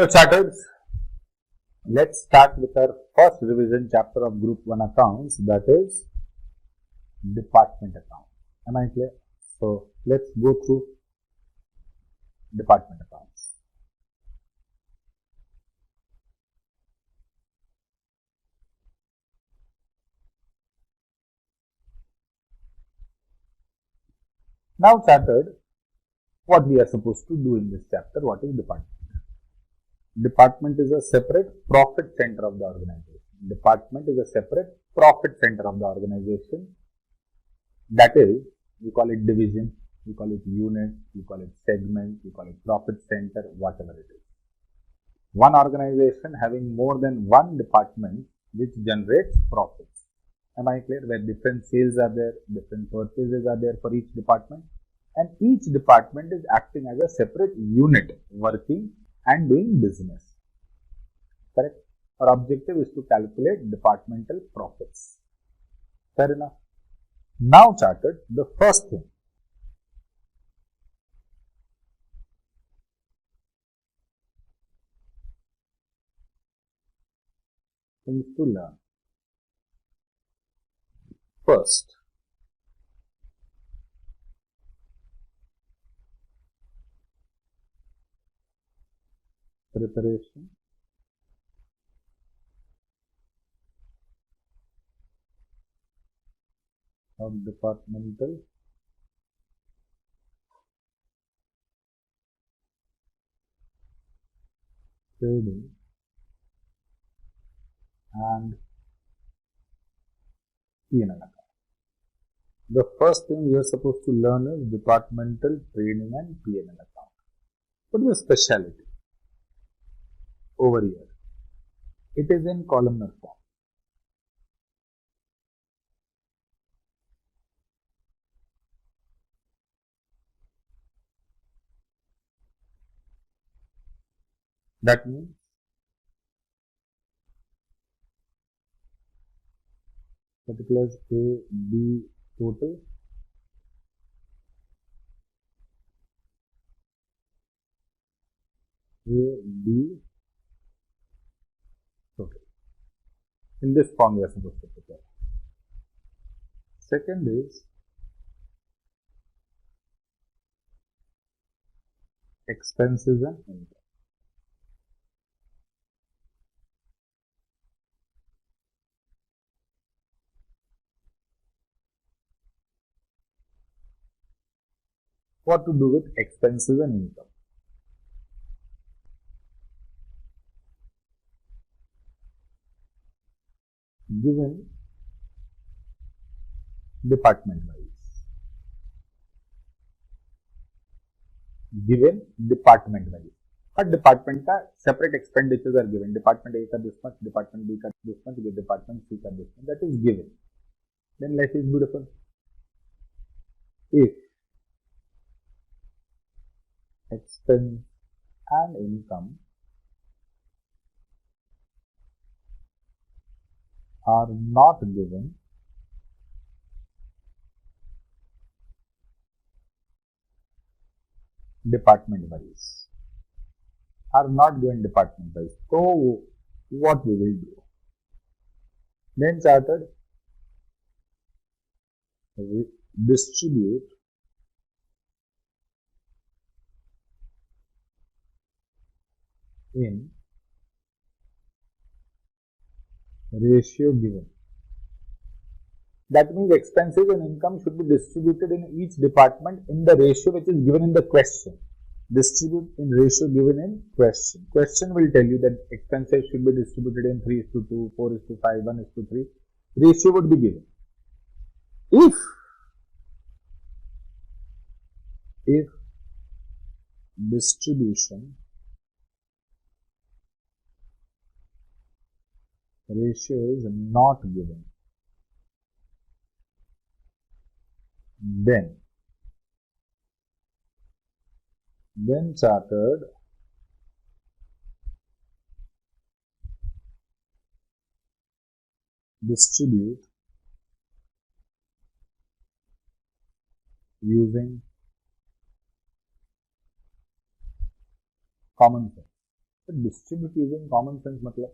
Hello chartered. Let's start with our first revision chapter of Group 1 accounts, that is department account. Am I clear? So let's go through department accounts. Now chartered, what we are supposed to do in this chapter, what is department? Department is a separate profit center of the organization. Department is a separate profit center of the organization. That is, we call it division, we call it unit, we call it segment, we call it profit center, whatever it is. One organization having more than one department which generates profits. Am I clear? Where different sales are there, different purchases are there for each department, and each department is acting as a separate unit working and doing business. Correct? Our objective is to calculate departmental profits. Fair enough? Now chartered, the first thing things to learn. First, preparation of departmental trading and P&L account. The first thing we are supposed to learn is departmental trading and P&L account. What is the speciality over here? It is in columnar form. That means particulars A, B total, A, B total. In this form we are supposed to prepare. Second is expenses and income. What to do with expenses and income? Given department wise. Given department wise. हर department का separate expenditures are given. Department A का this much, department B का this much, department C का this much. That is given. Then life is beautiful. If expense and income are not given, department wise, are not given department wise, so what we will do? Then chartered, we distribute in ratio given. That means expenses and income should be distributed in each department in the ratio which is given in the question. Distribute in ratio given in question. Question will tell you that expenses should be distributed in 3:2, 4:5, 1:3. Ratio would be given. If distribution ratio is not given, then chartered, distribute using common sense. So distribute using common sense matlab.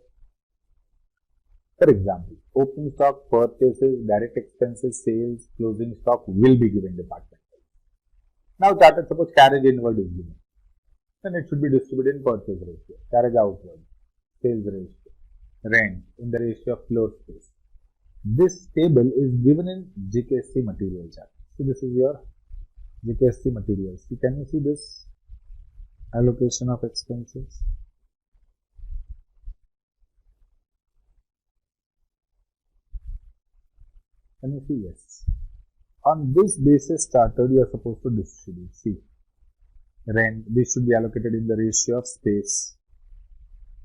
For example, opening stock, purchases, direct expenses, sales, closing stock will be given department. Now chartered, suppose carriage inward is given. Then it should be distributed in purchase ratio, carriage outward, sales ratio, rent in the ratio of floor space. This table is given in GKSC material chart. So this is your GKSC materials. So can you see this allocation of expenses? Can you see? Yes. On this basis chartered, you are supposed to distribute. See, rent, this should be allocated in the ratio of space,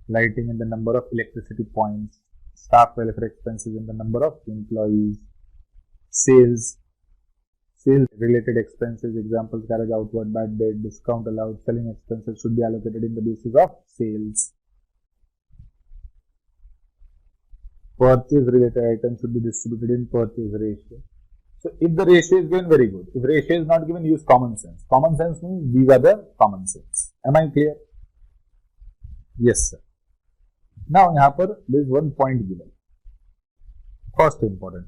lighting in the number of electricity points, staff welfare expenses in the number of employees, sales related expenses, examples, carriage outward, bad debt, discount allowed, selling expenses should be allocated in the basis of sales. Purchase related items should be distributed in purchase ratio. So if the ratio is given, very good. If ratio is not given, use common sense. Common sense means these are the common sense. Am I clear? Yes, sir. Now, here there is one point given. First important.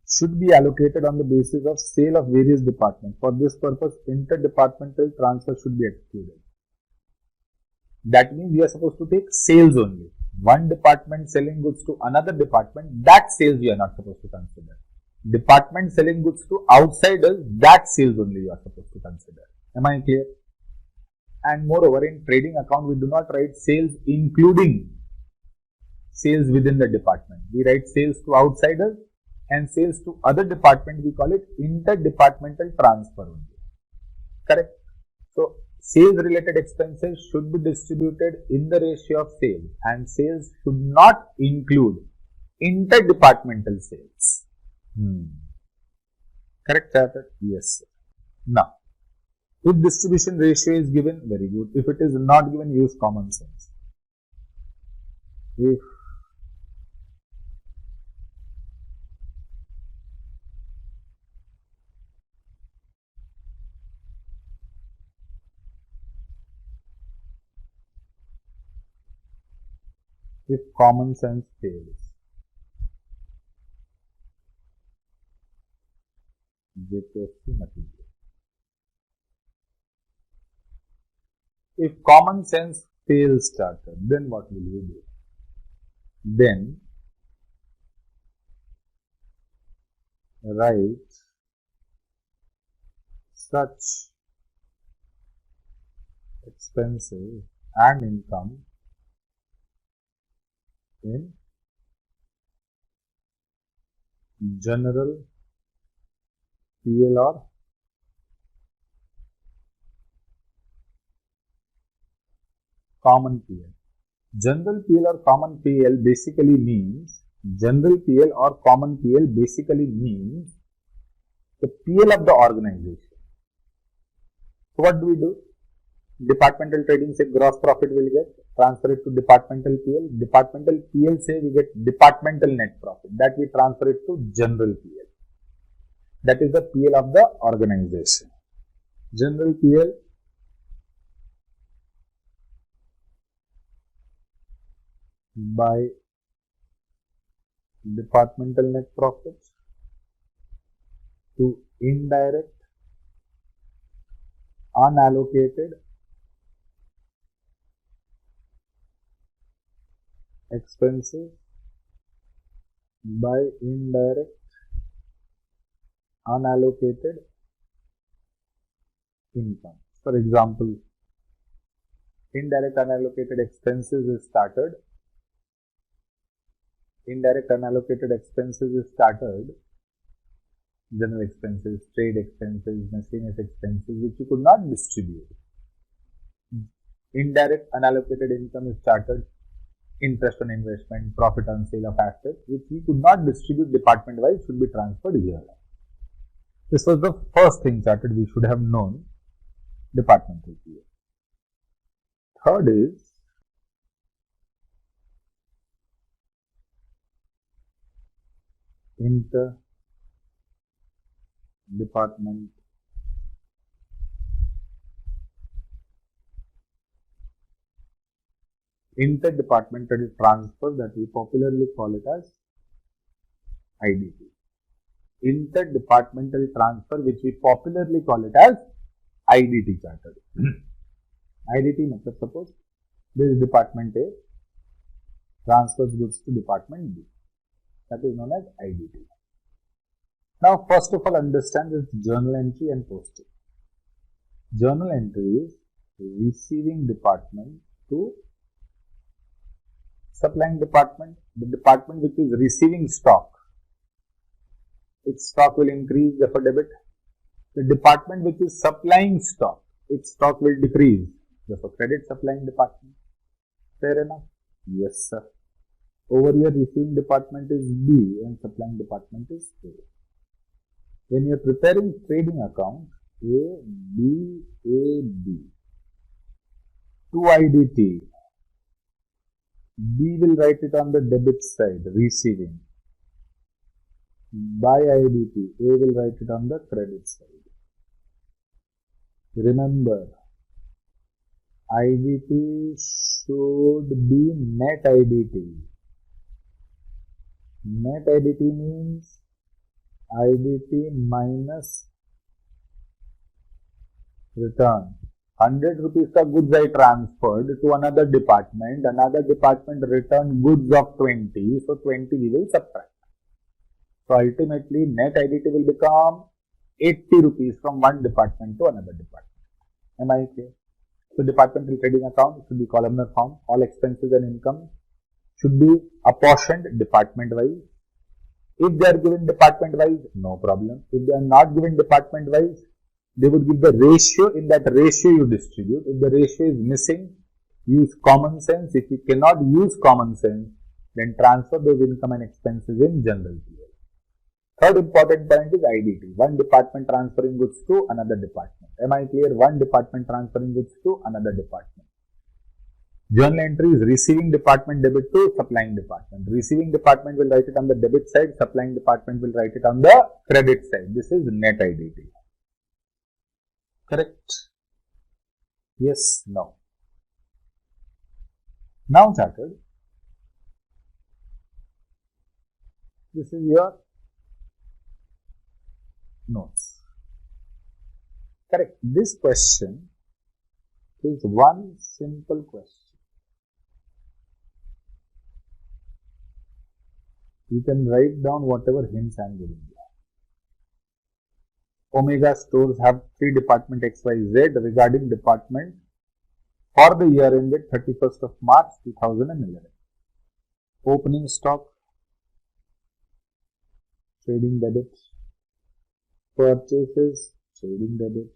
Should be allocated on the basis of sale of various departments. For this purpose, interdepartmental transfer should be excluded. That means we are supposed to take sales only. One department selling goods to another department, that sales we are not supposed to consider. Department selling goods to outsiders, that sales only you are supposed to consider. Am I clear? And moreover, in trading account, we do not write sales including sales within the department. We write sales to outsiders and sales to other department. We call it interdepartmental transfer only. Correct? So, sales related expenses should be distributed in the ratio of sales, and sales should not include interdepartmental sales. Correct, chartered? Yes, sir. Now, if distribution ratio is given, very good. If it is not given, use common sense. If common sense fails, GKSC material. If common sense fails, chartered, then what will we do? Then write such expenses and income in general PL or common PL. General PL or common PL basically means, general PL or common PL basically means the PL of the organization. So what do we do? Departmental trading say gross profit will get transferred to departmental PL. Departmental PL say we get departmental net profit. That we transfer it to general PL. That is the PL of the organization. General PL by departmental net profit to indirect unallocated expenses by indirect unallocated income. For example, indirect unallocated expenses is started. Indirect unallocated expenses is started. General expenses, trade expenses, miscellaneous expenses which you could not distribute. Indirect unallocated income is started. Interest on investment, profit on sale of assets which we could not distribute department wise should be transferred here. This was the first thing charted we should have known, departmental PL. Third is inter-department Interdepartmental transfer, that we popularly call it as IDT. Interdepartmental transfer, which we popularly call it as IDT chartered. IDT means, suppose this department A transfers goods to department B. That is known as IDT. Now, first of all, understand this journal entry and postage. Journal entry is receiving department to supplying department. The department which is receiving stock, its stock will increase, therefore debit. The department which is supplying stock, its stock will decrease, therefore credit. Supplying department. Fair enough? Yes, sir. Over here, receiving department is B and supplying department is A. When you are preparing trading account, A, B, to IDT, B will write it on the debit side, receiving. By IDT, A will write it on the credit side. Remember, IDT should be net IDT. Net IDT means IDT minus return. 100 rupees ka goods I transferred to another department returned goods of 20, so 20 we will subtract. So ultimately net IDT will become 80 rupees from one department to another department. Am I clear? So departmental trading account should be columnar form. All expenses and income should be apportioned department wise. If they are given department wise, no problem. If they are not given department wise, they would give the ratio. In that ratio you distribute. If the ratio is missing, use common sense. If you cannot use common sense, then transfer those income and expenses in general PL. Third important point is IDT. One department transferring goods to another department. Am I clear? One department transferring goods to another department. Journal entry is receiving department debit to supplying department. Receiving department will write it on the debit side. Supplying department will write it on the credit side. This is net IDT. Correct? Yes, no. Now chartered. This is your notes. Correct. This question is one simple question. You can write down whatever hints I am giving you. Omega stores have 3 department XYZ regarding department for the year ended 31st of March 2011. Opening stock, trading debit, purchases, trading debit,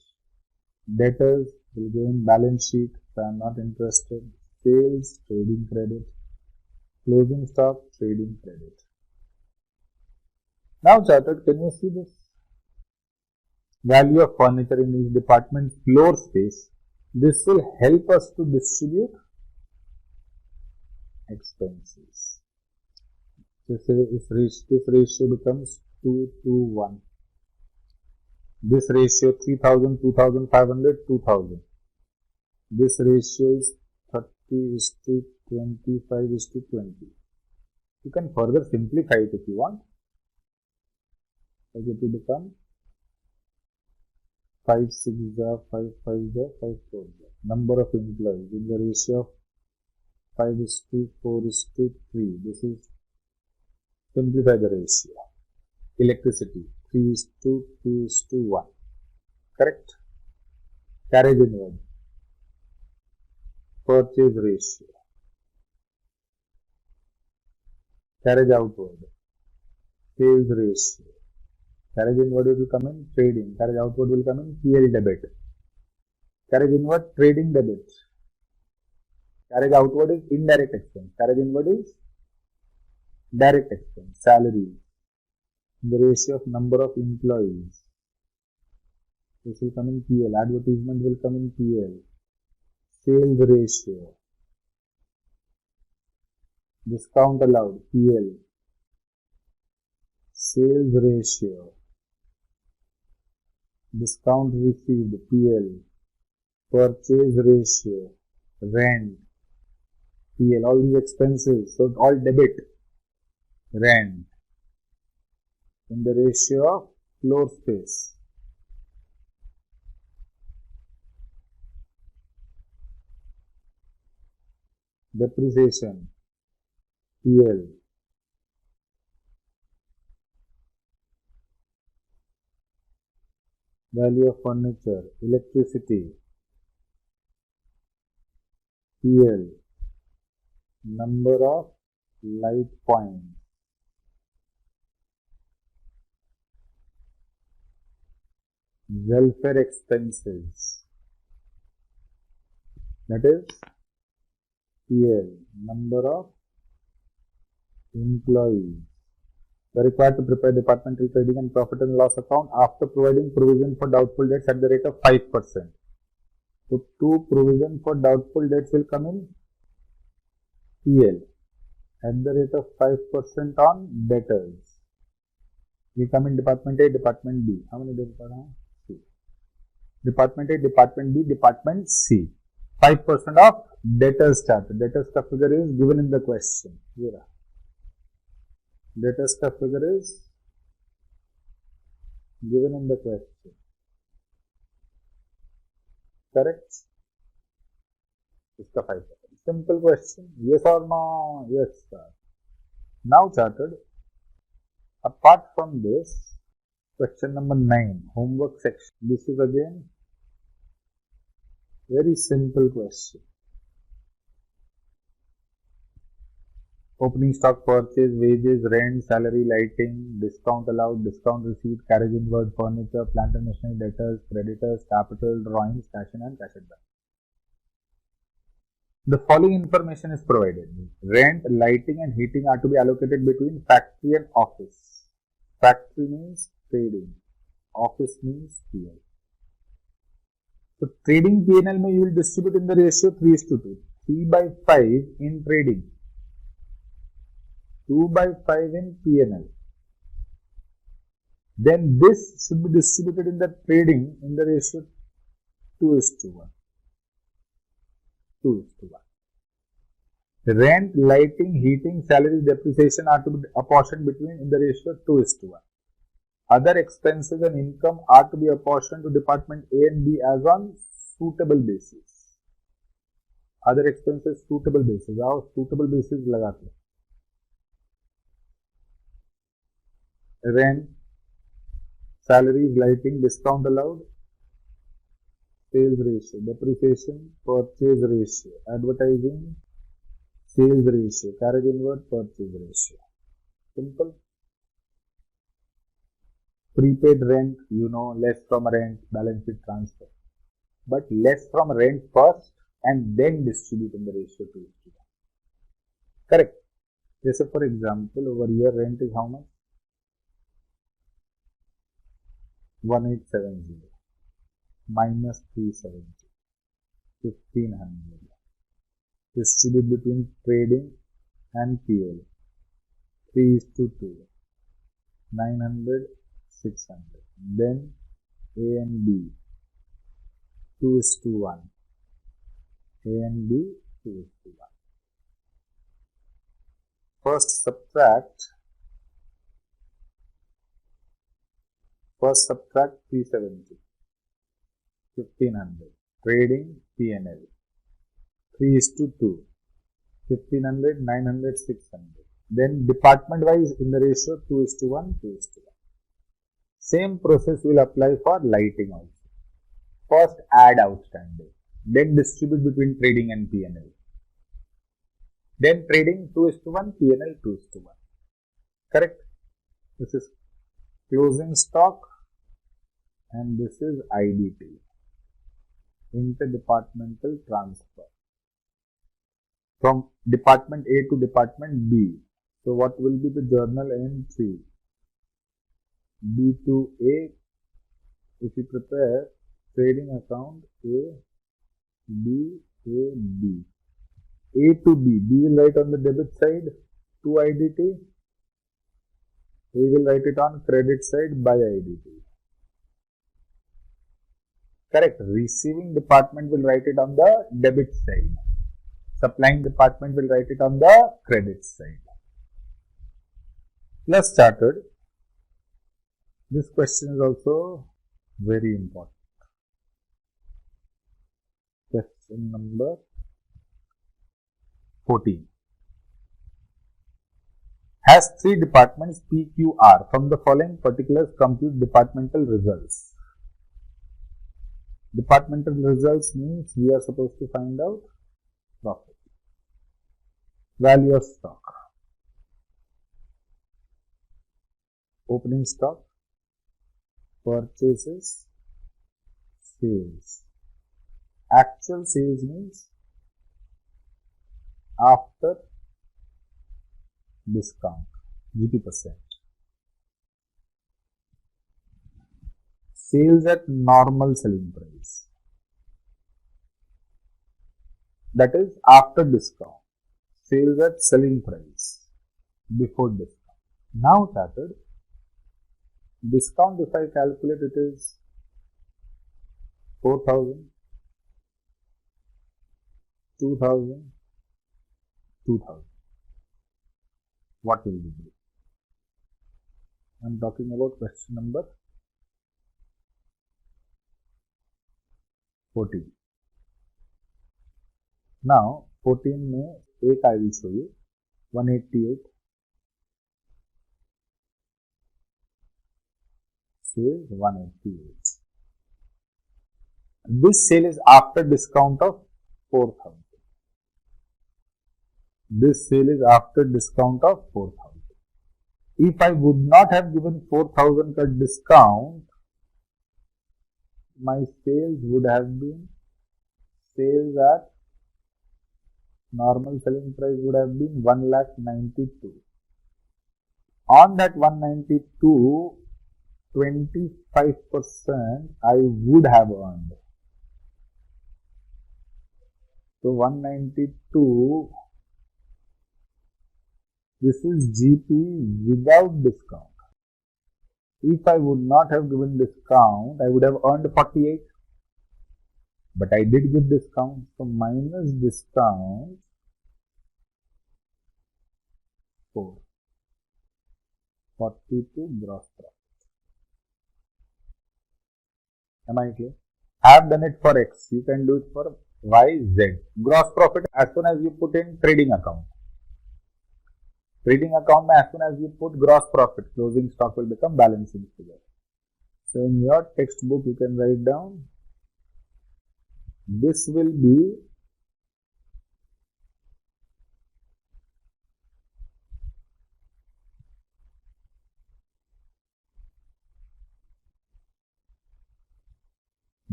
debtors will go in balance sheet, so I am not interested, sales, trading credit, closing stock, trading credit. Now chartered, can you see this? Value of furniture in each department, floor space. This will help us to distribute expenses. This ratio becomes 2 to 1. This ratio 3000, 2500, 2000. This ratio is 30:25:20. You can further simplify it if you want. So it will become 5 6 5 5 5 4. Number of employees in the ratio of 5:4:3. This is simplify the ratio. Electricity 3:2:1. Correct? Carriage inward. Purchase ratio. Carriage outward. Sales ratio. Carriage inward will come in trading. Carriage outward will come in PL debit. Carriage inward trading debit. Carriage outward is indirect expense. Carriage inward is direct expense. Salary. The ratio of number of employees. This will come in PL. Advertisement will come in PL. Sales ratio. Discount allowed. PL. Sales ratio. Discount received. PL. Purchase ratio. Rent. PL, all these expenses, so all debit. Rent in the ratio of floor space. Depreciation, PL. Value of furniture, electricity, PL. Number of light points, welfare expenses, that is PL. Number of employees. We are required to prepare departmental trading and profit and loss account after providing provision for doubtful debts at the rate of 5%. So, two provision for doubtful debts will come in PL at the rate of 5% on debtors. We come in Department A, Department B. How many departments? C. Department A, Department B, Department C. 5% of debtors charge. Debtors ka figure is given in the question. Here. Debtors ka figure is given in the question. Correct? Iska 5%. Simple question. Yes or no? Yes, sir. Now charted. Apart from this, question number 9, homework section. This is again very simple question. Opening stock purchase, wages, rent, salary, lighting, discount allowed, discount received, carriage inward, furniture, plant and machinery, debtors, creditors, capital, drawings, cash in and cash advance. The following information is provided. Rent, lighting and heating are to be allocated between factory and office. Factory means trading. Office means PL. So, trading P&L may you will distribute in the ratio 3:2. 3 by 5 in trading. 2 by 5 in P&L. Then this should be distributed in the trading in the ratio 2:1. 2:1. Rent, lighting, heating, salary, depreciation are to be apportioned between in the ratio 2:1. Other expenses and income are to be apportioned to department A and B as on suitable basis. Other expenses suitable basis. How suitable basis लगाते हैं? Rent, salaries, lighting, discount allowed, sales ratio, depreciation, purchase ratio, advertising, sales ratio, carriage inward, purchase ratio. Simple. Prepaid rent, you know, less from rent, balance sheet transfer. But less from rent first and then distribute in the ratio 2:1. Correct. Just for example, over here rent is how much? 1870 minus 370, 1500. Distribute between trading and PL. 3:2, 900, 600. Then A and B, 2:1. A and B, 2:1. First subtract 370, 1500. Trading P&L. 3:2, 1500, 900, 600. Then department wise in the ratio 2:1, 2:1. Same process will apply for lighting also. First add outstanding, then distribute between trading and P&L. Then trading 2:1, P&L 2:1. Correct? This is closing stock and this is IDT, interdepartmental transfer from department A to department B. So what will be the journal entry? B to A. If you prepare trading account A, B, A, B. A to B. B will write on the debit side to IDT. A will write it on credit side by IDT. Correct. Receiving department will write it on the debit side. Supplying department will write it on the credit side. Plus chartered. This question is also very important. Question number 14. Has three departments PQR. From the following particulars compute departmental results. Departmental results means we are supposed to find out profit, value of stock, opening stock, purchases, sales. Actual sales means after discount, GP%. Sales at normal selling price, that is after discount. Sales at selling price before discount. Now chartered, discount if I calculate it is 4,000, 2,000, 2,000. What will we do? I am talking about question number 14. Now 14 में एक I will show you 188 sales 188. This sale is after discount of 4,000. This sale is after discount of 4,000. If I would not have given 4,000 ka discount, my sales would have been, sales at normal selling price would have been 1,92,000. On that 192, 25% I would have earned. So 192, this is GP without discount. If I would not have given discount, I would have earned 48. But I did give discount, so minus discount 4. 42 gross profit. Am I clear? I have done it for X. You can do it for Y, Z. Gross profit as soon as you put in trading account. Trading account, as soon as you put gross profit, closing stock will become balancing figure. So in your textbook, you can write down, this will be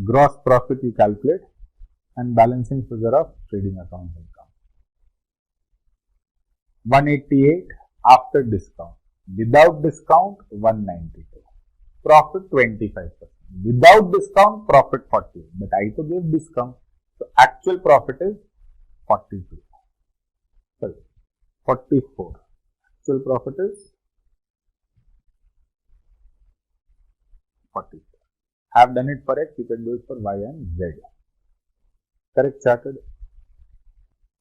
gross profit you calculate and balancing figure of trading account will come. 188 after discount. Without discount, 192. Profit 25%. Without discount, profit 40. But I to give discount. So actual profit is 42. Sorry, 44. Actual profit is 44. Have done it for X, you can do it for Y and Z. Correct, chartered?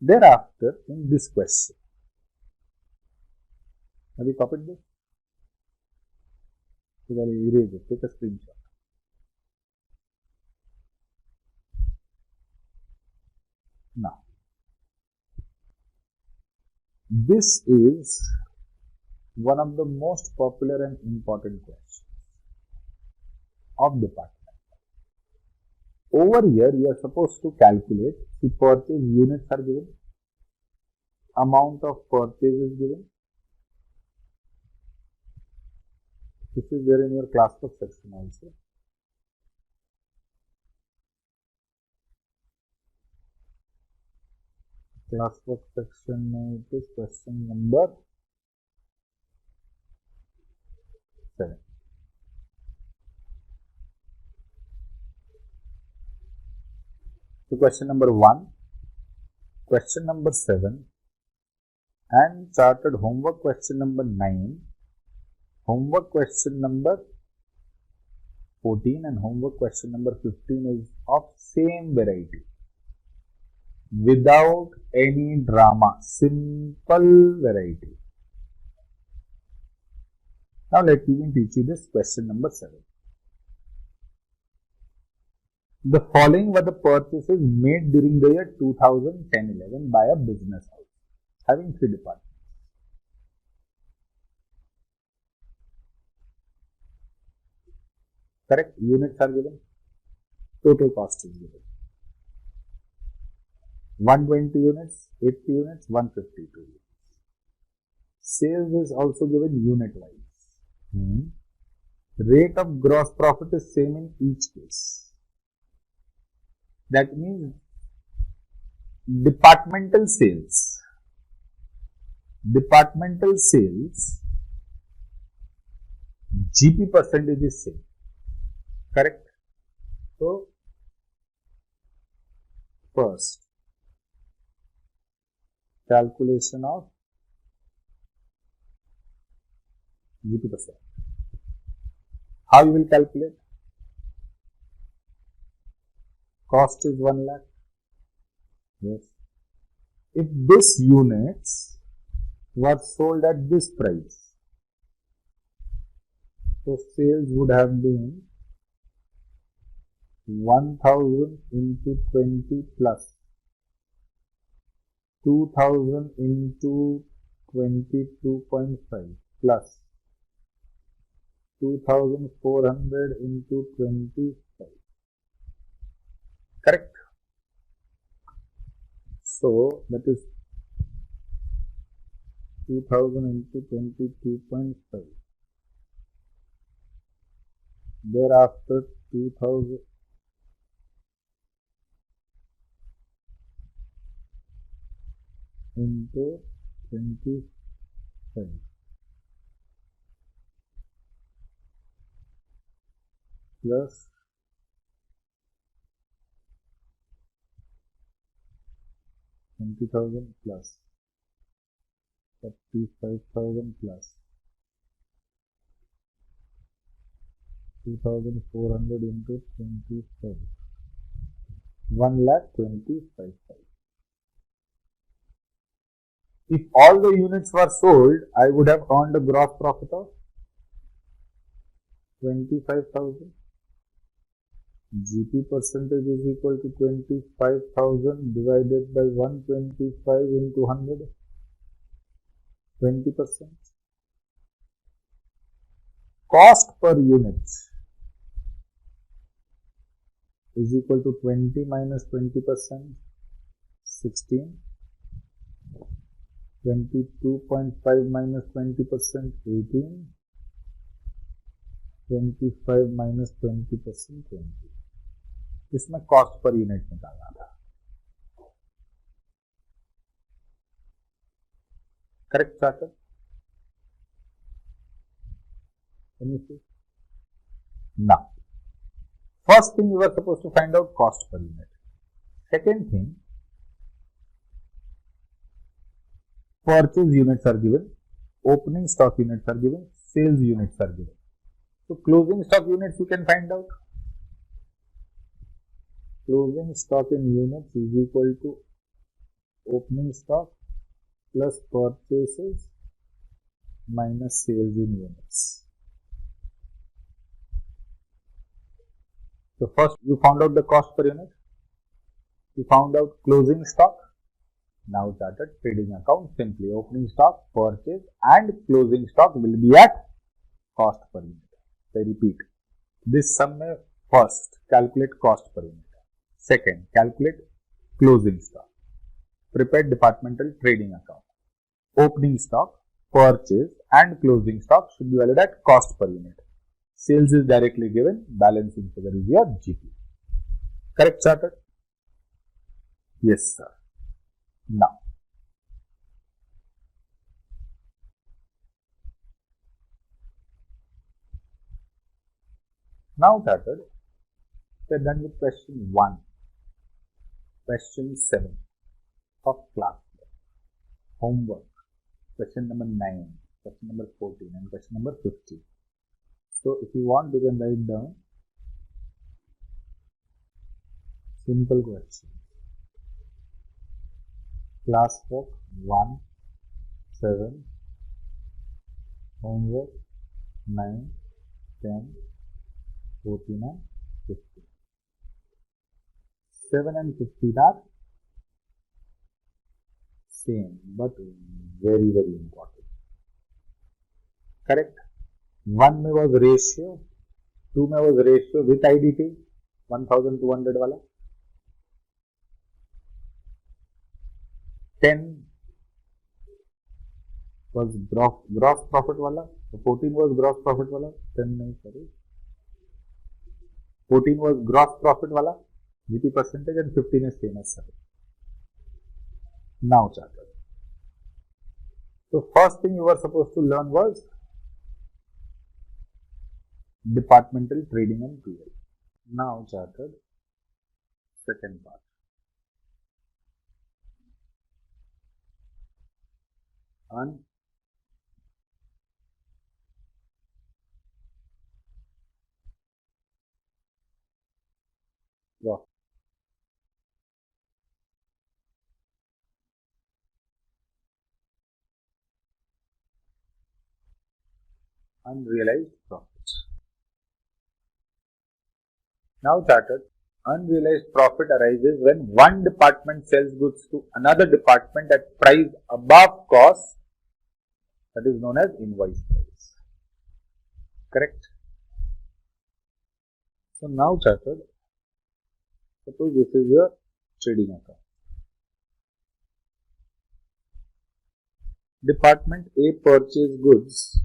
Thereafter, in this question, have you copied this? So I'll erase it, take a screenshot. Now, this is one of the most popular and important questions of department. Over here, you are supposed to calculate the purchase units are given, amount of purchase is given. This is there in your classwork section also. Classwork section it is question number 7. So question number 1, question number 7 and chartered homework question number 9, homework question number 14 and homework question number 15 is of same variety. without any drama, simple variety. Now let me teach you this question number 7. The following were the purchases made during the year 2010-11 by a business house having 3 departments. Correct? Units are given. Total cost is given. 120 units, 80 units, 152 units. Sales is also given unit wise. Rate of gross profit is same in each case. That means departmental sales, GP percentage is same. Correct? So, first, calculation of GP percent. How you will calculate? Cost is 1 lakh. Yes. If these units were sold at this price, so sales would have been 1000 into 20 plus 2000 into 22.5 plus 2400 into 25. Correct? So that is 2000 into 22.5. Thereafter 2000 into 25 plus 20,000 plus 35,000 plus 2,400 into 25, 1,25,000. If all the units were sold, I would have earned a gross profit of 25,000. GP percentage is equal to 25,000 divided by 125 into 100, 20%. Cost per unit is equal to 20 minus 20%, 16. 22.5 minus 20%, 18. 25 minus 20%, 20. इसमें cost per unit निकालना था. Correct charter? Can you see? Now, first thing we were supposed to find out cost per unit. Second thing, purchase units are given, opening stock units are given, sales units are given. So closing stock units you can find out. Closing stock in units is equal to opening stock plus purchases minus sales in units. So first you found out the cost per unit. You found out closing stock. Now started trading account. Simply opening stock, purchase and closing stock will be at cost per unit. I repeat, this sum में first calculate cost per unit. Second, calculate closing stock. Prepare departmental trading account. Opening stock, purchase and closing stock should be valued at cost per unit. Sales is directly given, balancing figure is your GP. Correct, chartered? Yes, sir. Now chartered, we are done with question 1. Question 7 of class. Homework. Question number 9, question number 14 and question number 15. So if you want, you can write down simple question. classwork 1, 7, homework 9, 10, 14 and 15. 7 and 15 are same but very important. Correct? 1 में was ratio, 2 में was ratio with IDT 1200 वाला, 10 was gross profit वाला, 14 was gross profit वाला, 10 नहीं sorry, 14 was gross profit वाला GP percentage and 15 is same as 7. Now chartered. So first thing you were supposed to learn was departmental trading and PL. Now chartered, second part. Unrealized profits. Now chartered, unrealized profit arises when one department sells goods to another department at price above cost, that is known as invoice price. Correct? So now chartered, suppose this is your trading account. Department A purchased goods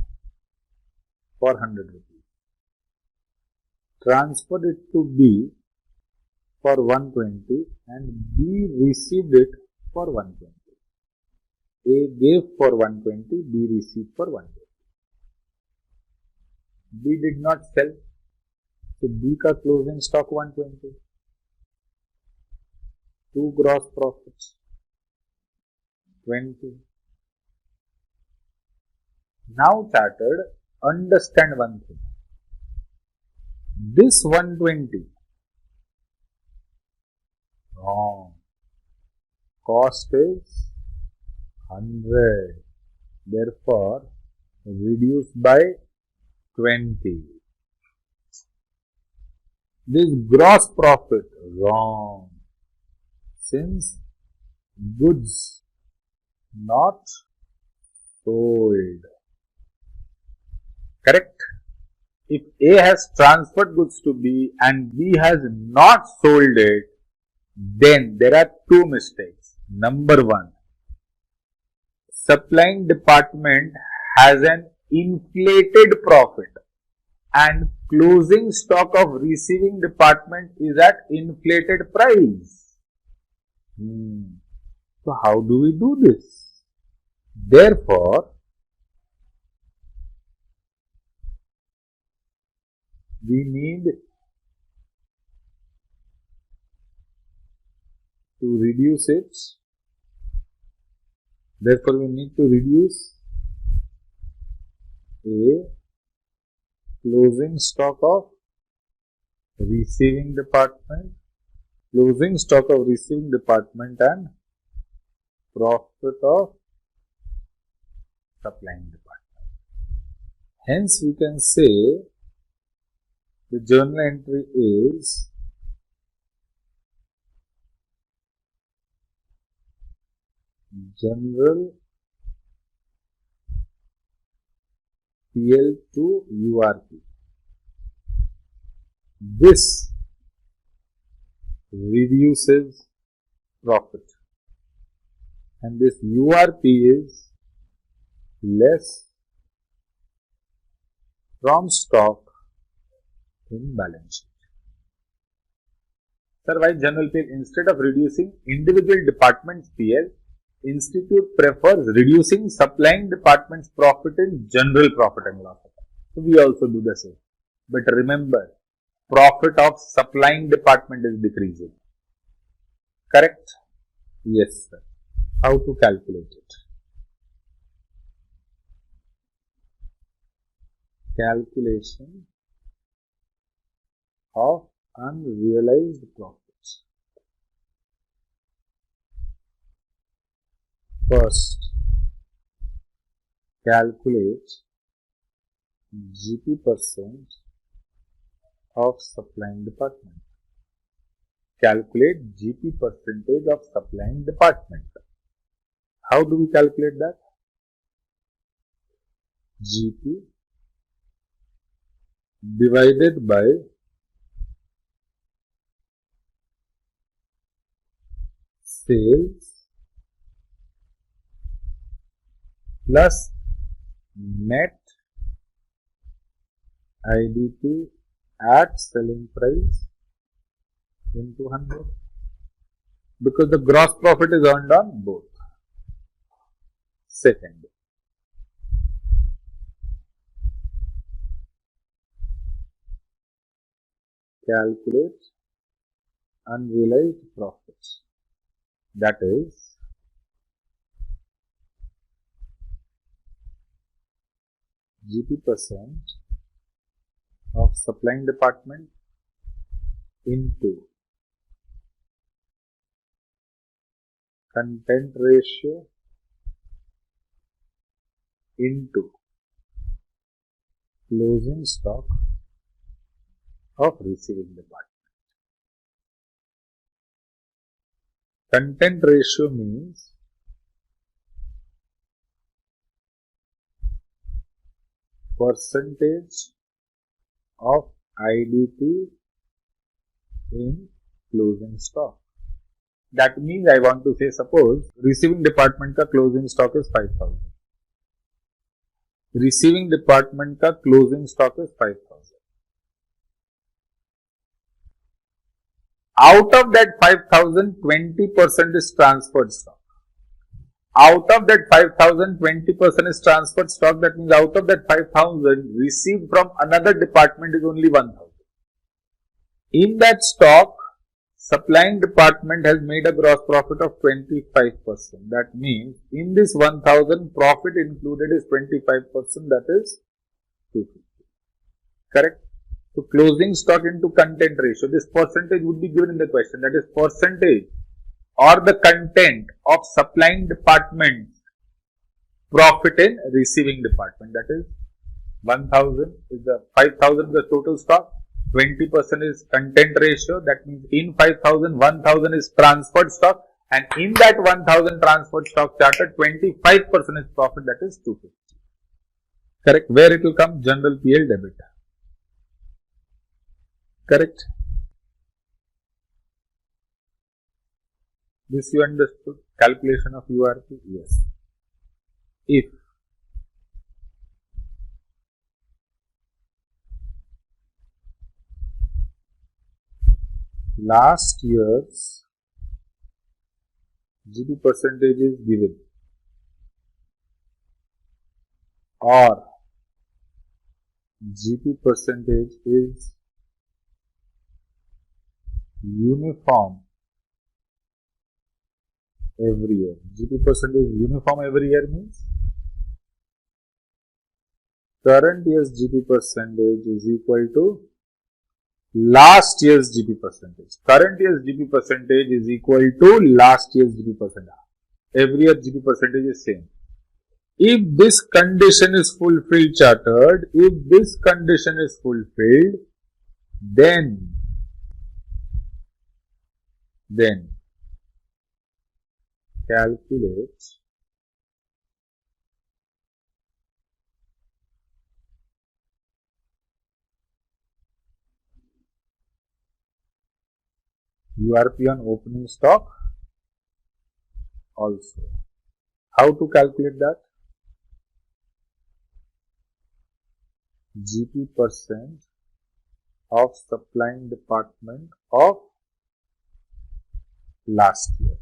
for 100 rupees, transferred it to B for 120 and B received it for 120. A gave for 120, B received for 120. B did not sell, so B का closing stock 120. 2 gross profits 20. Now chartered, understand one thing. This 120 wrong. Cost is 100. Therefore, reduced by 20. This gross profit wrong. Since goods not sold. Correct? If A has transferred goods to B and B has not sold it, then there are two mistakes. Number one, supplying department has an inflated profit and closing stock of receiving department is at inflated price. So how do we do this? Therefore, we need to reduce it. Therefore, we need to reduce A closing stock of receiving department, closing stock of receiving department and profit of supplying department. Hence, we can say the journal entry is general PL to URP. This reduces profit and this URP is less from stock in balance sheet. Sir, why general PL? Instead of reducing individual departments PL, Institute prefers reducing supplying department's profit in general profit and loss account. So we also do the same. But remember, profit of supplying department is decreasing. Correct? Yes, sir. How to calculate it? Calculation of unrealized profits. First, calculate GP percent of supplying department. Calculate GP percentage of supplying department. How do we calculate that? GP divided by sales plus net IDP at selling price into 100, because the gross profit is earned on both. Second, calculate unrealized profits, that is GP percent of supplying department into content ratio into closing stock of receiving department. Content ratio means percentage of IDP in closing stock. That means I want to say, suppose receiving department का closing stock is 5,000. Receiving department का closing stock is 5,000. Out of that 5,000, 20% is transferred stock. Out of that 5,000, 20% is transferred stock. That means out of that 5,000, received from another department is only 1,000. In that stock, supplying department has made a gross profit of 25%. That means in this 1,000, profit included is 25%, that is 250. Correct? So closing stock into content ratio, this percentage would be given in the question, that is percentage or the content of supplying department profit in receiving department. That is 1,000 is the 5,000 is the total stock, 20% is content ratio. That means in 5,000, 1,000 is transferred stock, and in that 1,000 transferred stock charted, 25% is profit, that is 250. Correct? Where it will come? General PL debit. Correct? This you understood? Calculation of URP? Yes. If last year's GP percentage is given, or GP percentage is uniform every year. GP percentage uniform every year means current year's GP percentage is equal to last year's GP percentage. Current year's GP percentage is equal to last year's GP percentage. Every year GP percentage is same. If this condition is fulfilled, chartered, if this condition is fulfilled, then calculate URP on opening stock also. How to calculate that? GP percent of supplying department of last year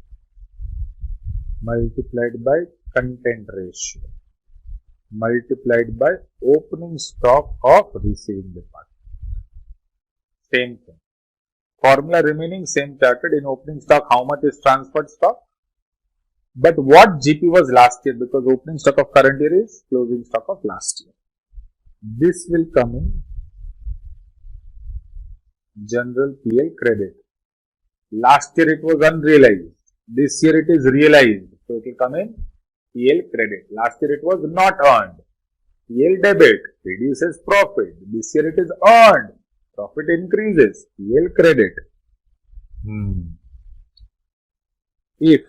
multiplied by content ratio multiplied by opening stock of receiving department. Same thing. Formula remaining same, charted. In opening stock, how much is transferred stock? But what GP was last year, because opening stock of current year is closing stock of last year. This will come in general PL credit. Last year it was unrealized. This year it is realized. So it will come in PL credit. Last year it was not earned. PL debit reduces profit. This year it is earned. Profit increases. PL credit. If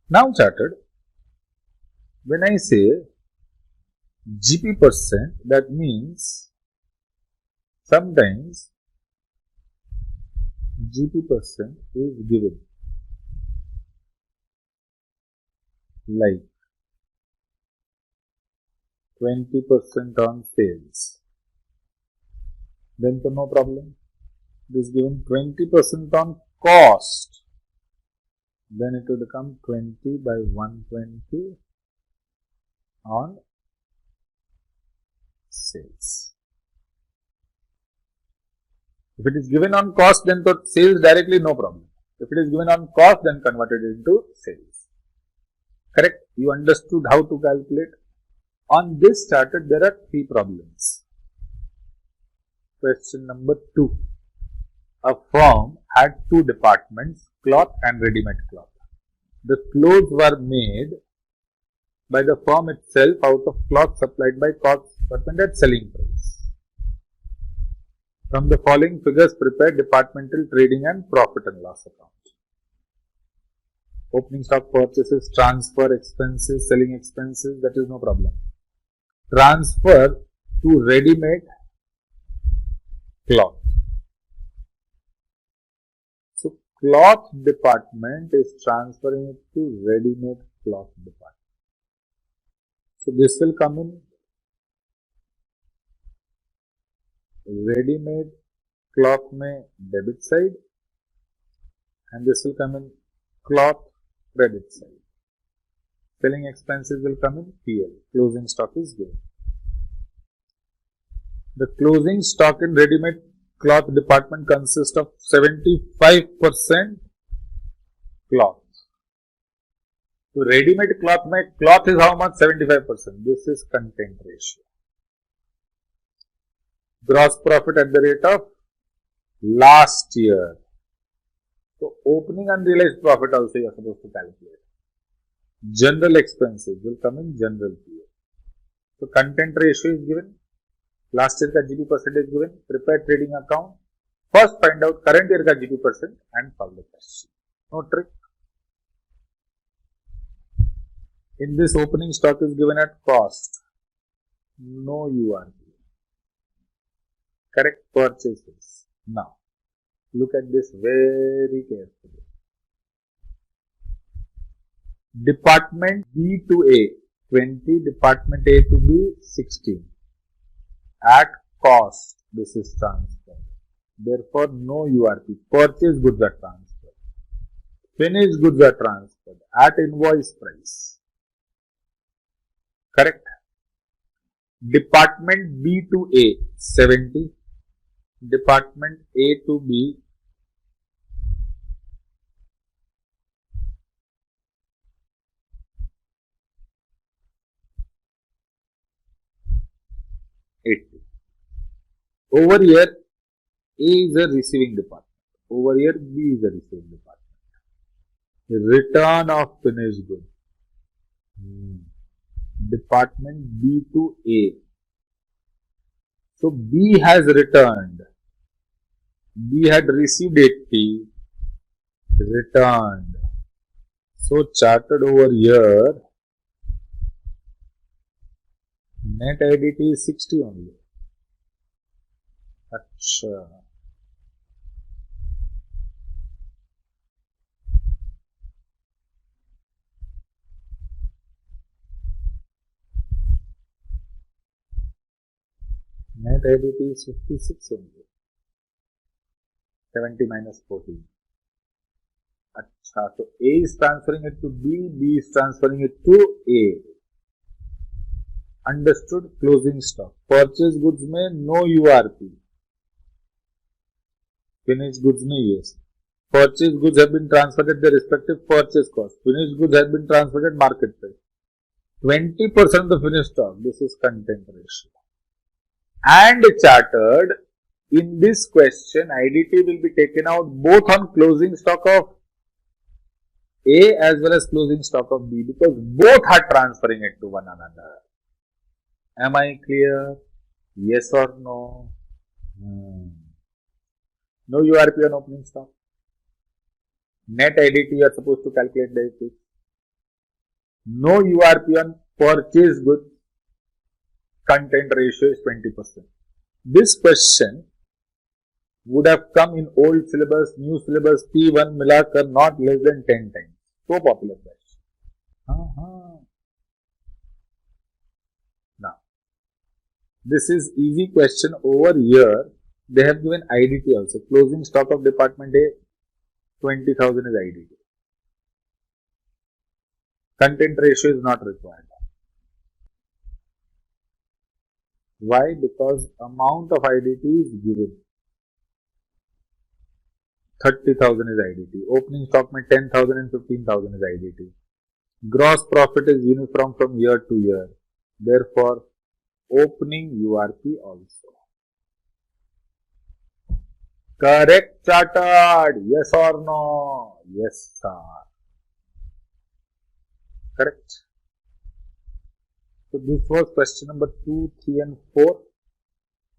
now charted, when I say GP percent, that means sometimes GP percent is given like 20% on sales. Then so no problem. It is given 20% on cost. Then it will become 20 by 120 on sales. If it is given on cost, then to sales directly, no problem. If it is given on cost, then converted into sales. Correct? You understood how to calculate. On this charted, there are 3 problems. Question number 2. A firm had 2 departments, cloth and ready-made cloth. The clothes were made by the firm itself out of cloth supplied by cloth department at selling price. From the following figures, prepare departmental trading and profit and loss account. Opening stock purchases, transfer expenses, selling expenses, that is no problem. Transfer to ready-made cloth. So, cloth department is transferring it to ready-made cloth department. So, this will come in ready-made cloth mein debit side, and this will come in cloth credit side. Selling expenses will come in PL. Closing stock is given. The closing stock in ready-made cloth department consists of 75% cloth. So, ready-made cloth mein cloth is how much? 75%. This is content ratio. Gross profit at the rate of last year. So, opening unrealized profit also you are supposed to calculate. General expenses will come in general PL. So, content ratio is given. Last year ka GP percent is given. Prepare trading account. First find out current year ka GP percent and solve the question. No trick. In this, opening stock is given at cost. No URP. Correct purchases. Now, look at this very carefully. Department B to A, 20. Department A to B, 16. At cost, this is transferred. Therefore, no URP. Purchase goods are transferred. Finished goods are transferred at invoice price. Correct? Department B to A, 70. Department A to B, 80. Over here, A is a receiving department. Over here, B is a receiving department. Return of finished goods. Department B to A. So, B has returned. B had received 80, returned. So, charted over here, net IDT is 60 only. Achha. Net IDT is 56 only. 70 minus 14. Achha. So, A is transferring it to B, B is transferring it to A. Understood? Closing stock. Purchase goods mein no URP. Finished goods mein yes. Purchase goods have been transferred at their respective purchase cost. Finished goods have been transferred at market price. 20% of the finished stock. This is content ratio. And chartered, in this question, IDT will be taken out both on closing stock of A as well as closing stock of B because both are transferring it to one another. Am I clear? Yes or no? No URP on opening stock. Net IDT you are supposed to calculate this. No URP on purchased goods. Content ratio is 20%. This question would have come in old syllabus, new syllabus, P1 milakar not less than 10 times. So popular question. Now, this is easy question over here. They have given IDT also. Closing stock of department A, 20,000 is IDT. Content ratio is not required. Why? Because amount of IDT is given. 30,000 is IDT. Opening stock में 10,000 and 15,000 is IDT. Gross profit is uniform from year to year. Therefore, opening URP also. Correct chartered? Yes or no? Yes, sir. Correct. So this was question number 2, 3 and 4.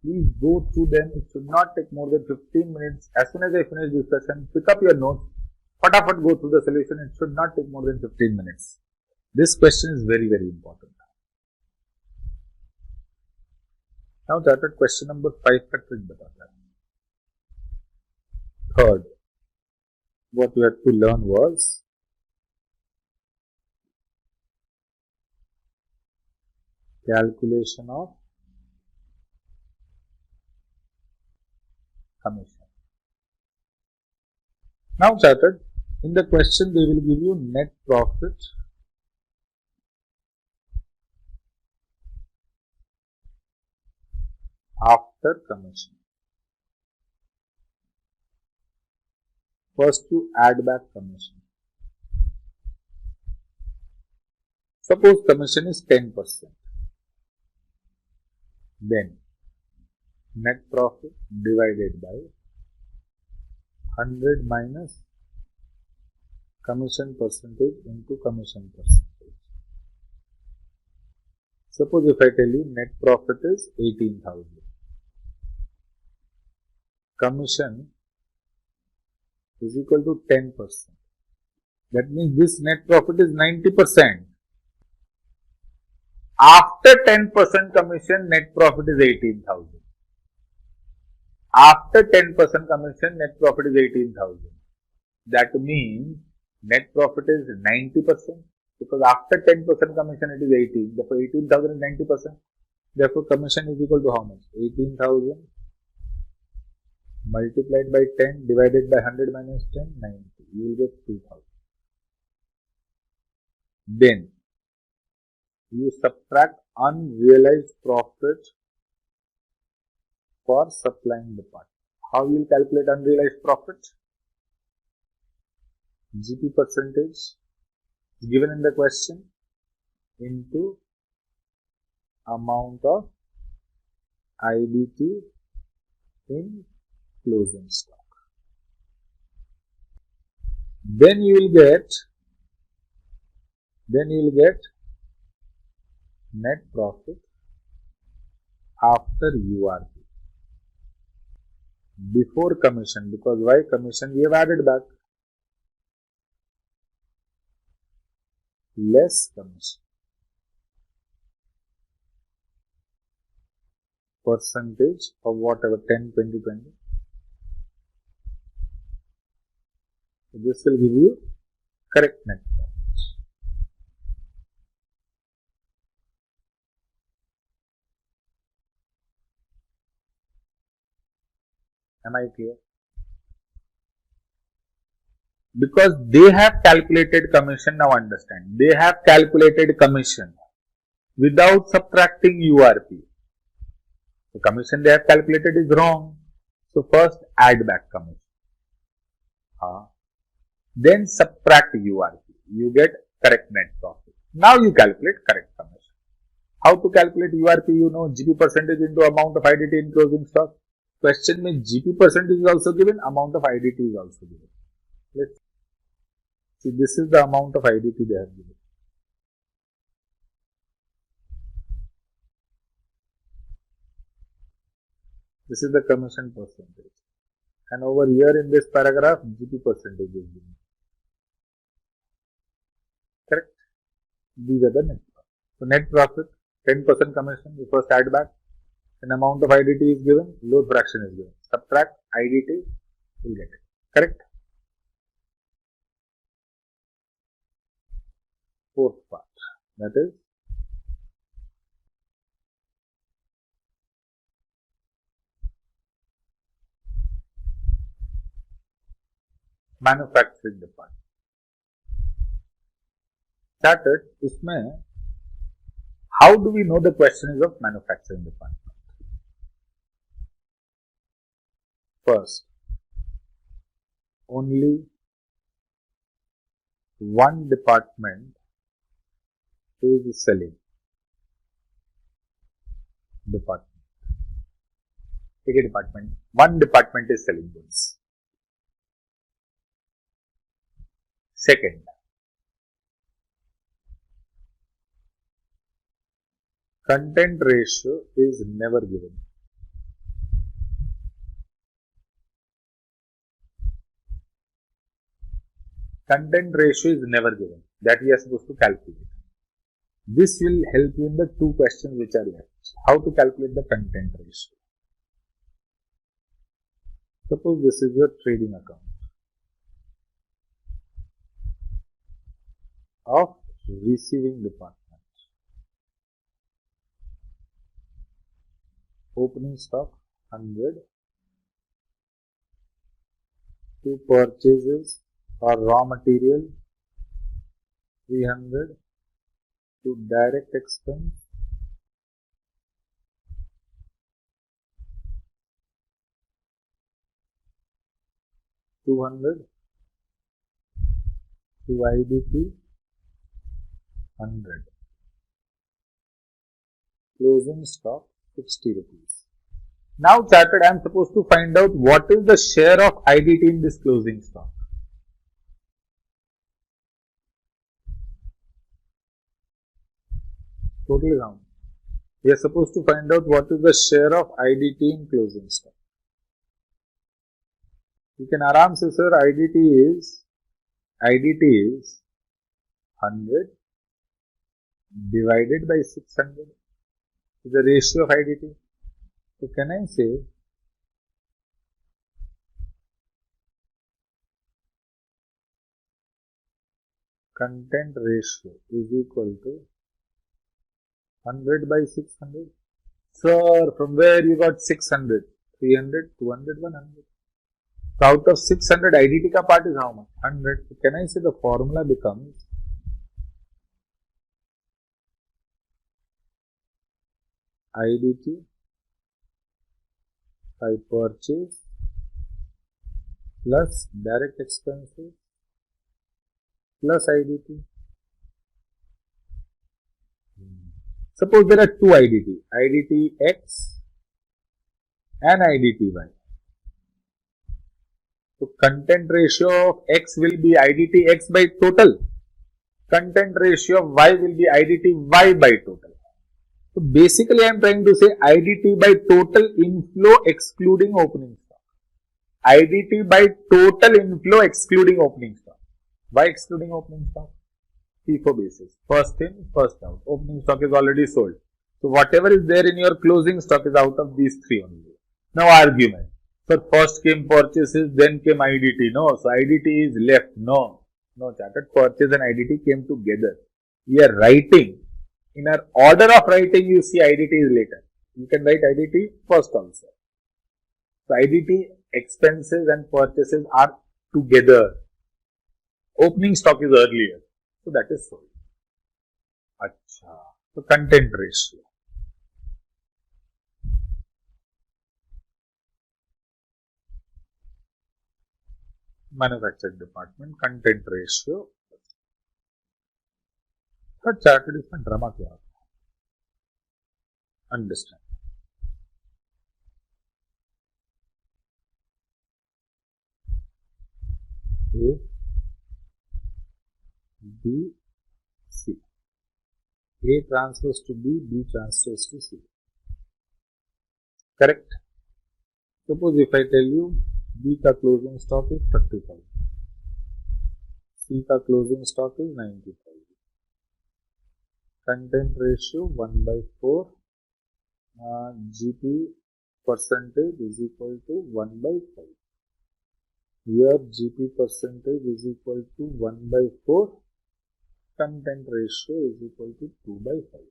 Please go through them. It should not take more than 15 minutes. As soon as I finish this session, pick up your notes. Fatafat go through the solution. It should not take more than 15 minutes. This question is very, very important. Now chartered question number 5 का trick बताता है. Third, what we had to learn was calculation of commission. Now chartered, in the question they will give you net profit after commission. First you add back commission. Suppose commission is 10%. Then net profit divided by 100 minus commission percentage into commission percentage. Suppose if I tell you net profit is 18,000. Commission is equal to 10%. That means this net profit is 90%. After 10% commission, net profit is 18,000. After 10% commission, net profit is 18,000. That means net profit is 90% because after 10% commission it is 18. Therefore 18,000 is 90%. Therefore commission is equal to how much? 18,000 multiplied by 10 divided by 100 minus 10, 90. You will get 2,000. Then you subtract unrealized profit for supplying department. How you will calculate unrealized profit? GP percentage given in the question into amount of IDT in closing stock. Then you will get net profit after URP. Before commission, because why? Commission we have added back. Less commission. Percentage of whatever, 10, 20, 20. So this will give you correct net profit. Am I clear? Because they have calculated commission, now understand. They have calculated commission without subtracting URP. The commission they have calculated is wrong. So first add back commission. Then subtract URP. You get correct net profit. Now you calculate correct commission. How to calculate URP? You know, GP percentage into amount of IDT in closing stock. Question में GP percentage is also given, amount of IDT is also given. Let's See, this is the amount of IDT they have given. This is the commission percentage. And over here in this paragraph, GP percentage is given. Correct? These are the net profit. So net profit, 10% commission, you first add back. An amount of IDT is given, load fraction is given. Subtract IDT, you'll get it. Correct? Fourth part, that is manufacturing department. Started, इसमें how do we know the question is of manufacturing department? First, only one department is selling. Department. Take a department. One department is selling goods. Second, content ratio is never given. Content ratio is never given. That we are supposed to calculate. This will help you in the two questions which are left. How to calculate the content ratio. Suppose this is your trading account of receiving department. Opening stock 100 to purchases or raw material 300 to direct expense 200 to IDT 100. Closing stock 60 rupees. Now chartered, I am supposed to find out what is the share of IDT in this closing stock. Total round. We are supposed to find out what is the share of IDT in closing stock. You can aram say, sir, IDT is 100 divided by 600 is the ratio of IDT. So can I say content ratio is equal to 100 by 600? Sir, from where you got 600? 300, 200, 100. So out of 600, IDT ka part is how much? 100. So can I say the formula becomes IDT by purchase plus direct expenses plus IDT. Suppose there are two IDT, IDT X and IDT Y. So content ratio of X will be IDT X by total. Content ratio of Y will be IDT Y by total. So basically I am trying to say IDT by total inflow excluding opening stock. IDT by total inflow excluding opening stock. Why excluding opening stock? FIFO basis. First in, first out. Opening stock is already sold. So whatever is there in your closing stock is out of these three only. Now argument. So first came purchases, then came IDT. No. So IDT is left. No. No, chartered. Purchase and IDT came together. We are writing. In our order of writing, you see IDT is later. You can write IDT first also. So IDT expenses and purchases are together. Opening stock is earlier. So that is sold. Acha. So content ratio. Manufacturing department, content ratio. Third chartered इसमें drama क्या होता है? Understand. A B, C. A transfers to B, B transfers to C. Correct? Suppose if I tell you B का closing stock is 30,000, C का closing stock is 90,000. Content ratio 1/4, GP percentage is equal to 1/5. Here GP percentage is equal to 1/4. Content ratio is equal to 2/5.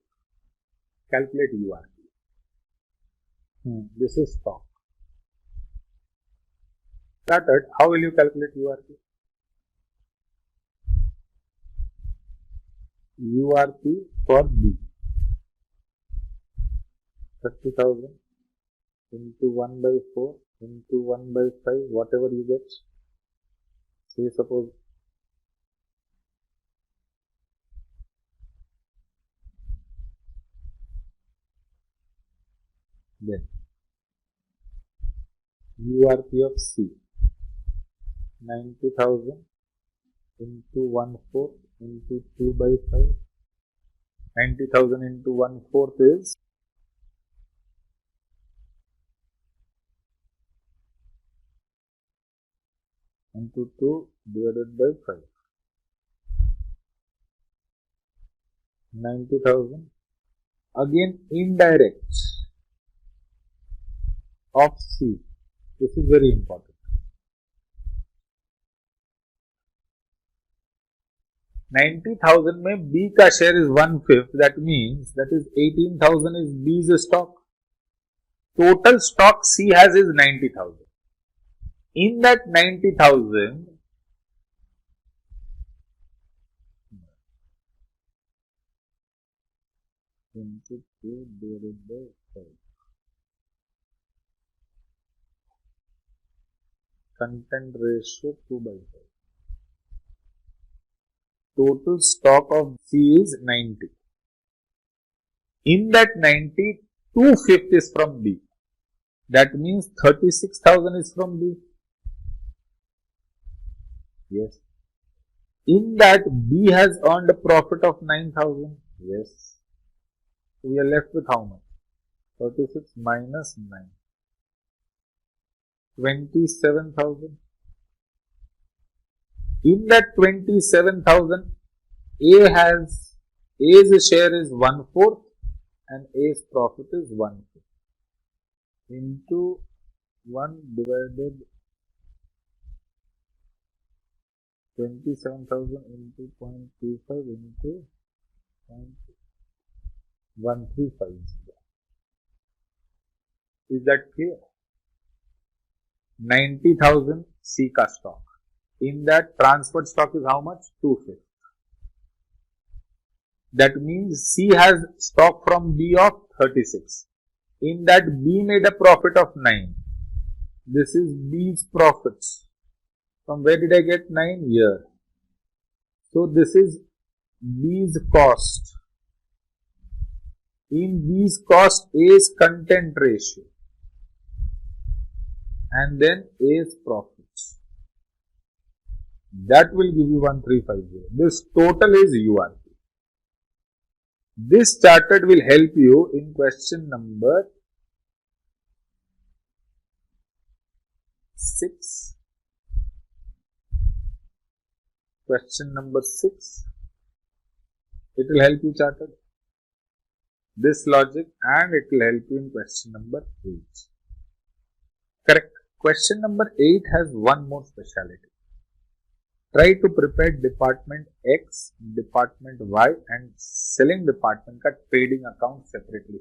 Calculate URP. This is stock. Started. How will you calculate URP? URP for B. 30,000 into 1/4 into 1/5, whatever you get. Say suppose then URP of C 90,000 into 1/4 into 2/5. 90,000 into 1/4 is into 2 divided by 5. 90,000. Again indirect of C. This is very important. 90,000 में B का share is 1/5. That means that is 18,000 is B's stock. Total stock C has is 90,000. In that 90,000, into 2 divided by 5. Content ratio 2/5. Total stock of C is 90. In that 90, 2/5 is from B. That means 36,000 is from B. Yes. In that B has earned a profit of 9,000. Yes. So we are left with how much? 36 minus 9. 27,000. In that 27,000, A's share is 1/4 and A's profit is 1/5 into 1 divided 27,000 into 0.25 into 0.1350. Is that clear? 90,000 C का stock. In that transferred stock is how much? 2/5. That means C has stock from B of 36. In that B made a profit of 9. This is B's profits. From where did I get 9? Here. So this is B's cost. In B's cost, A's content ratio. And then A's profits. That will give you 1350. This total is URP. This charted will help you in question number 6. Question number 6. It will help you charted. This logic, and it will help you in question number 8. Correct. Question number 8 has one more speciality. Try to prepare department X, department Y and selling department का trading account separately.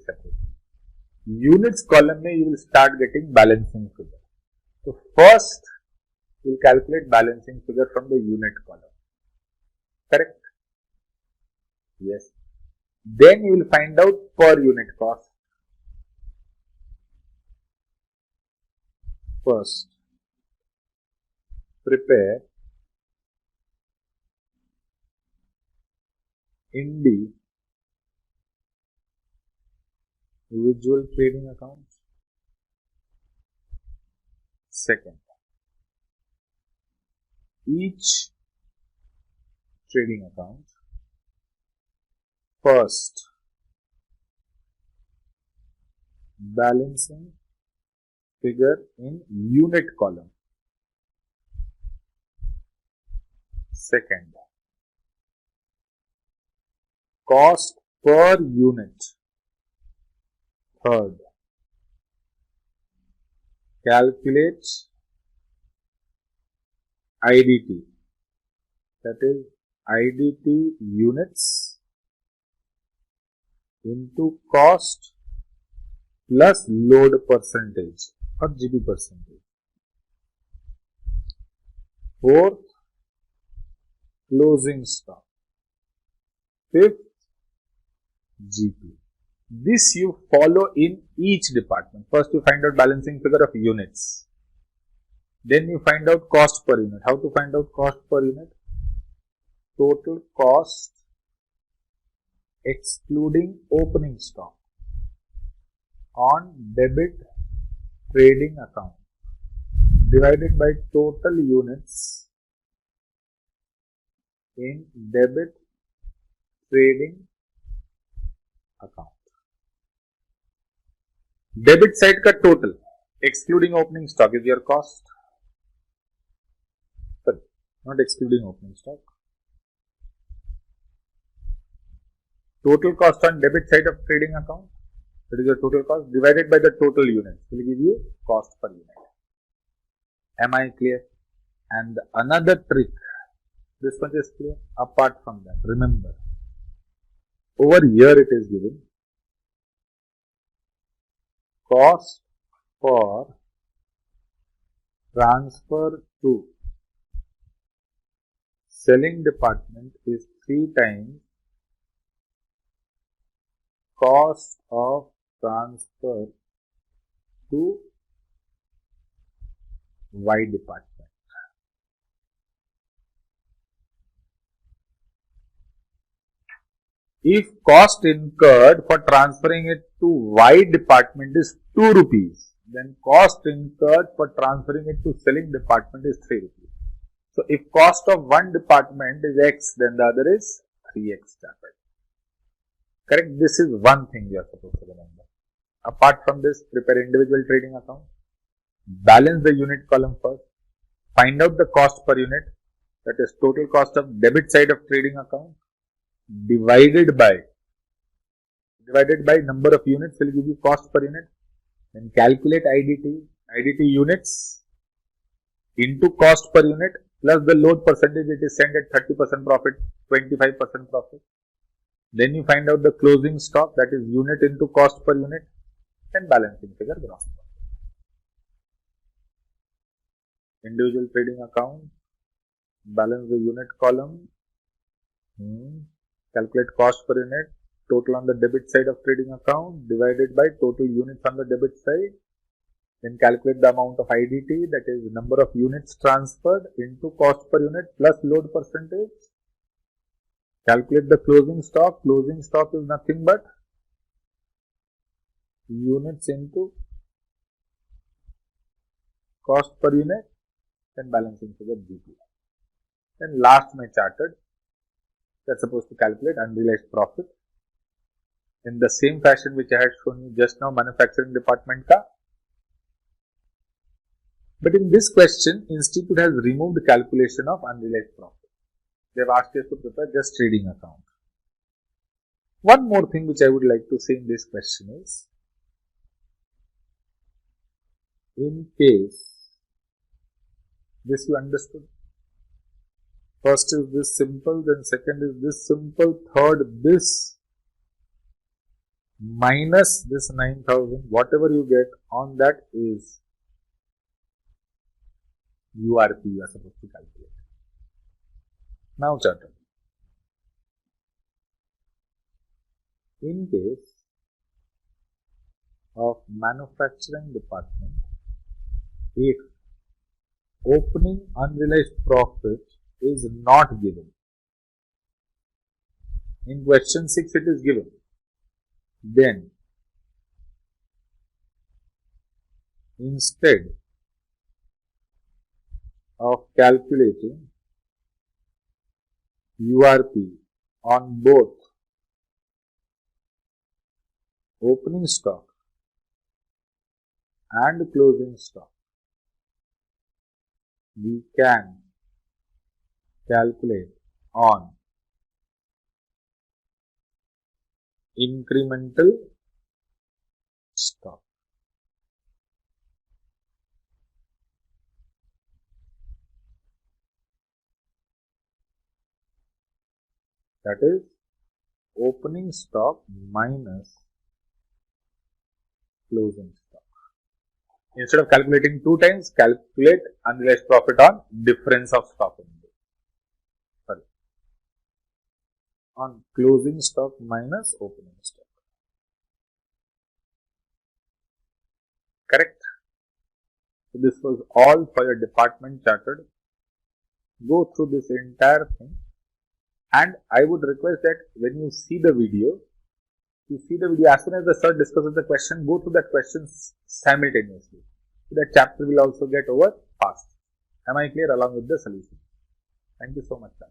Units column में you will start getting balancing figure. So first you will calculate balancing figure from the unit column. Correct? Yes. Then you will find out per unit cost. First, prepare individual trading accounts. Second, each trading account. First, balancing figure in unit column. Second, cost per unit. Third, calculate IDT, that is IDT units into cost plus load percentage or GB percentage. Fourth, closing stock. Fifth, GP. This you follow in each department. First you find out balancing figure of units. Then you find out cost per unit. How to find out cost per unit? Total cost excluding opening stock on debit trading account divided by total units in debit trading account. Debit side का total excluding opening stock is your cost. Sorry, not excluding opening stock. Total cost on debit side of trading account, that is your total cost, divided by the total units will give you cost per unit. Am I clear? And another trick, this one is clear. Apart from that, remember, over here it is given cost for transfer to selling department is 3 times cost of transfer to Y department. If cost incurred for transferring it to Y department is 2 rupees, then cost incurred for transferring it to selling department is 3 rupees. So, if cost of one department is X, then the other is 3X chapter. Correct? This is one thing you are supposed to remember. Apart from this, prepare individual trading account. Balance the unit column first. Find out the cost per unit, that is total cost of debit side of trading account divided by number of units will give you cost per unit. Then calculate IDT units into cost per unit plus the load percentage, it is sent at 30% profit, 25% profit. Then you find out the closing stock, that is unit into cost per unit, and balancing figure gross profit. Individual trading account, balance the unit column, calculate cost per unit, total on the debit side of trading account divided by total units on the debit side. Then calculate the amount of IDT, that is number of units transferred into cost per unit plus load percentage. Calculate the closing stock. Closing stock is nothing but units into cost per unit and balancing figure GP. Then last my chartered, that's supposed to calculate unrealized profit in the same fashion which I had shown you just now, manufacturing department ka. But in this question, Institute has removed the calculation of unrealized profit. They have asked us to prepare just trading account. One more thing which I would like to say in this question is, in case, this you understood. First is this simple, then second is this simple, third this minus this 9,000, whatever you get on that is URP you are supposed to calculate. Now charter. In case of manufacturing department, if opening unrealized profit is not given, in question 6 it is given, then instead of calculating URP on both opening stock and closing stock, we can calculate on incremental stock. That is opening stock minus closing stock. Instead of calculating 2 times, calculate unrealized profit on difference of stock only. Sorry. On closing stock minus opening stock. Correct? So this was all for your department chartered. Go through this entire thing, and I would request that when you see the video, as soon as the sir discusses the question, go through that question simultaneously. So that chapter will also get over fast. Am I clear along with the solution? Thank you so much, sir.